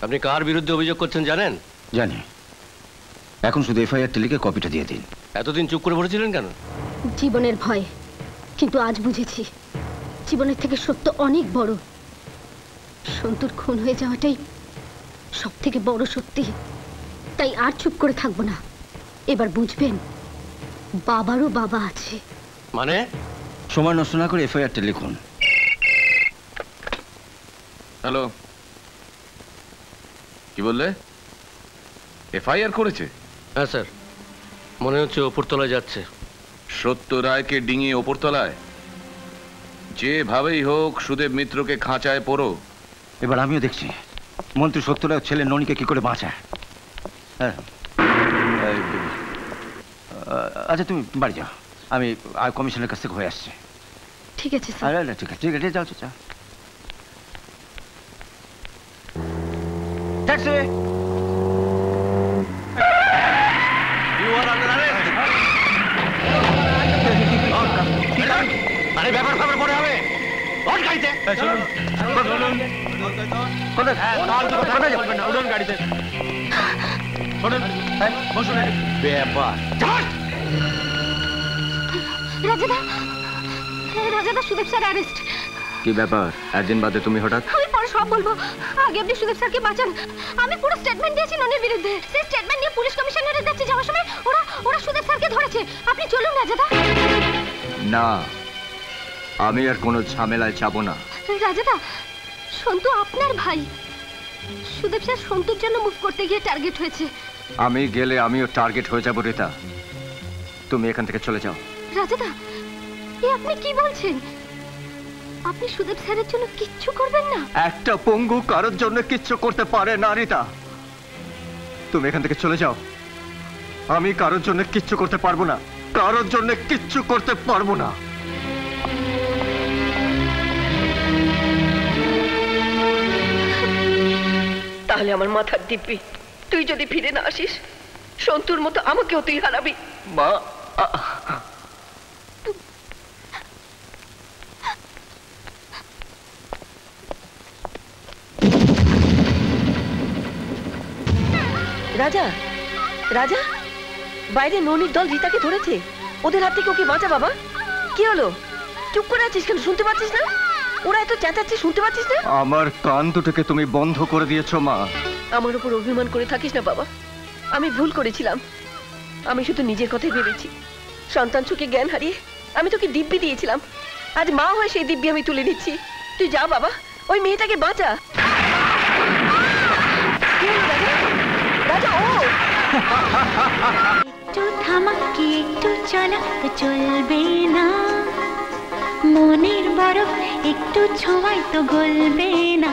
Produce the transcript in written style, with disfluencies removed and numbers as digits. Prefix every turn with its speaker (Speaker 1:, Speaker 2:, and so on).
Speaker 1: আপনি কার বিরুদ্ধে অভিযোগ করছেন জানেন?
Speaker 2: জানি। এখন শুধু এফআইআর লিখে কপিটা দিয়ে দিন।
Speaker 1: এতদিন চুপ করে বসেছিলেন কেন?
Speaker 3: জীবনের ভয়, কিন্তু আজ বুঝেছি জীবনের থেকে সত্য অনেক বড়। সন্তুর খুন হয়ে যাওয়াটাই সব থেকে বড় সত্যি। তাই আর চুপ করে থাকবো না। এবার বুঝবেন বাবারও বাবা আছে।
Speaker 1: মানে?
Speaker 2: সময় নষ্ট না করে এফআইআরটা লিখুন।
Speaker 4: হ্যালো, কি বললে? এফআইআর করেছে?
Speaker 1: হ্যাঁ স্যার, মনে হচ্ছে ওপরতলায় যাচ্ছে।
Speaker 4: সত্য রায়কে ডিঙিয়ে ওপরতলায়? যেভাবেই হোক সুদেব মিত্রকে খাঁচায় পড়ো।
Speaker 2: এবার আমিও দেখছি মন্ত্রী সত্যরায় ছেলে ননীকে কি করে বাঁচায়। হ্যাঁ, আচ্ছা তুমি বাড়ি যাও, আমি আয় কমিশনের কাছ থেকে হয়ে আসছি।
Speaker 3: ঠিক আছে স্যার।
Speaker 2: আরে ঠিক আছে, ঠিক আছে, যাও যাও। ট্যাক্সি!
Speaker 1: আরে ব্যাপার খবর পরে হবে। গাড়িতে গাড়িতে ব্যাপার।
Speaker 3: রাজাদা, রাজাদা, সুদেব স্যার অ্যারেস্ট।
Speaker 2: কি ব্যাপার, একদিন বাদে তুমি হঠাৎ?
Speaker 3: আমি পরে সব বলবো, আগে আপনি সুদেব স্যারকে বাঁচান। আমি পুরো স্টেটমেন্ট দিয়েছি ননির বিরুদ্ধে। সেই স্টেটমেন্ট নিয়ে পুলিশ কমিশনারের কাছে যাওয়ার সময় ওরা সুদেব স্যারকে ধরেছে। আপনি চলুন রাজাদা।
Speaker 2: না, আমি আর কোনো ঝামেলায় যাব না।
Speaker 3: রাজাদা, সন্তু আপনার ভাই। সুদেব স্যার সন্তুর জন্য মুভ করতে গিয়ে টার্গেট হয়েছে।
Speaker 2: আমি গেলে আমিও টার্গেট হয়ে যাব রিতা। তুমি এখান থেকে চলে যাও।
Speaker 3: রাজাদা, এ আপনি কি বলছেন? আপনি সুদেব স্যারের জন্য কিচ্ছু করবেন না?
Speaker 2: একটা পঙ্গু কারোর জন্য কিচ্ছু করতে পারে না রিতা। তুমি এখান থেকে চলে যাও। আমি কারোর জন্য কিচ্ছু করতে পারবো না, কারোর জন্য কিচ্ছু করতে পারবো না।
Speaker 5: তাহলে আমার মাথার দিব্যি, তুই যদি ফিরে না আসিস সন্তুর মতো আমাকেও তুই হারাবি।
Speaker 2: মা,
Speaker 5: রাজা, রাজা, বাইরে ননির দল রিতাকে ধরেছে। ওদের হাত থেকে ওকে বাঁচা বাবা। কি হলো? চুপ করে আছিস কেন? শুনতে পাচ্ছিস না? ওরা এত চেঁচাচ্ছে, শুনতে পাচ্ছিস না?
Speaker 2: আমার কান দুটোকে তুমি বন্ধ করে দিয়েছো মা।
Speaker 5: আমার উপর অভিমান করে থাকিস না বাবা। আমি ভুল করেছিলাম। আমি শুধু নিজের কথাই ভেবেছি। সন্তান সুখে জ্ঞান হারিয়ে আমি তোকে দিব্যি দিয়েছিলাম। আজ মা হয়ে সেই দিব্যি আমি তুলে নিচ্ছি। তুই যা বাবা, ওই মেয়েটাকে বাঁচা। রাজা, ও
Speaker 6: একটু থামাকি একটু চলা তো চলবে না, মনের বরফ একটু ছোঁয়াই তো গলবে না।